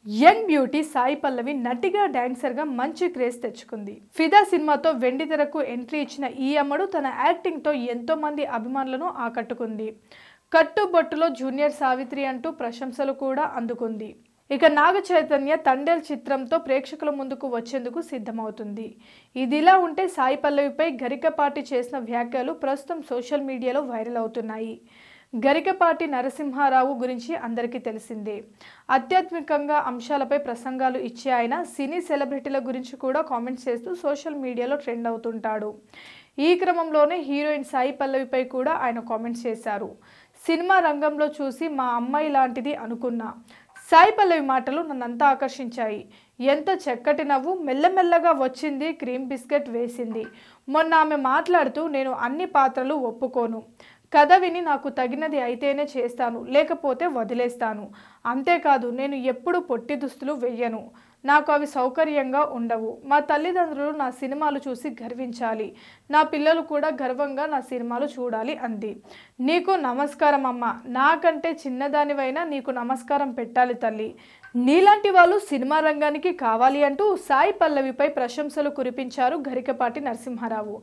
Young beauty Sai Pallavi నటిగా డాన్సర్గా మంచి craze తెచ్చుకుంది. ఫిదా సినిమాతో వెండితెరకు ఎంట్రీ ఇచ్చిన ఈ అమ్మడు తన యాక్టింగ్తో ఎంతో మంది అభిమానులను ఆకట్టుకుంది. కట్టుబొట్టులో జూనియర్ సావిత్రి అంటూ ప్రశంసలు కూడా అందుకుంది. ఇక నాగ చైతన్య తండేల్ చిత్రంతో ప్రేక్షకుల ముందుకు వచ్చేందుకు సిద్ధమవుతుంది. ఇదిలా ఉంటే సాయి పల్లవిపై గరికపాటి చేసిన వ్యాఖ్యలు ప్రస్తుతం సోషల్ మీడియాలో వైరల్ అవుతున్నాయి. గరికపాటి నరసింహారావు గురించి అందరికీ తెలిసిందే. ఆధ్యాత్మికంగా అంశాలపై ప్రసంగాలు ఇచ్చే ఆయన సినీ సెలబ్రిటీల గురించి కూడా కామెంట్స్ చేస్తూ సోషల్ మీడియాలో ట్రెండ్ అవుతుంటాడు. ఈ క్రమంలోనే హీరోయిన్ సాయి పల్లవిపై కూడా ఆయన కామెంట్స్ చేశారు. సినిమా రంగంలో చూసి మా అమ్మాయి లాంటిది అనుకున్నా. సాయి పల్లవి మాటలు నన్నంతా ఆకర్షించాయి. ఎంత చక్కటి నవ్వు, మెల్లమెల్లగా వచ్చింది, క్రీమ్ బిస్కెట్ వేసింది. మొన్న ఆమె మాట్లాడుతూ నేను అన్ని పాత్రలు ఒప్పుకోను, కథ విని నాకు తగినది అయితేనే చేస్తాను, లేకపోతే వదిలేస్తాను. అంతేకాదు నేను ఎప్పుడు పొట్టి దుస్తులు వెయ్యను, నాకు అవి సౌకర్యంగా ఉండవు. మా తల్లిదండ్రులు నా సినిమాలు చూసి గర్వించాలి, నా పిల్లలు కూడా గర్వంగా నా సినిమాలు చూడాలి అంది. నీకు నమస్కారం అమ్మ, నాకంటే చిన్నదానివైనా నీకు నమస్కారం పెట్టాలి తల్లి. నీలాంటి వాళ్ళు సినిమా రంగానికి కావాలి అంటూ సాయి పల్లవిపై ప్రశంసలు కురిపించారు గరికపాటి నరసింహారావు.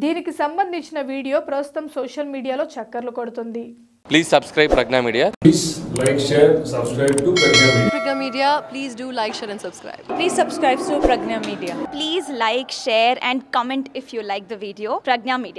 దీనికి సంబంధించిన వీడియో ప్రస్తుతం సోషల్ మీడియాలో చక్కర్లు కొడుతుంది. Please subscribe Pragna Media. Please like, share, subscribe to Pragna Media. Pragna Media, please do like, share and subscribe. Please subscribe to Pragna Media. Please like, share and comment if you like the video. Pragna Media.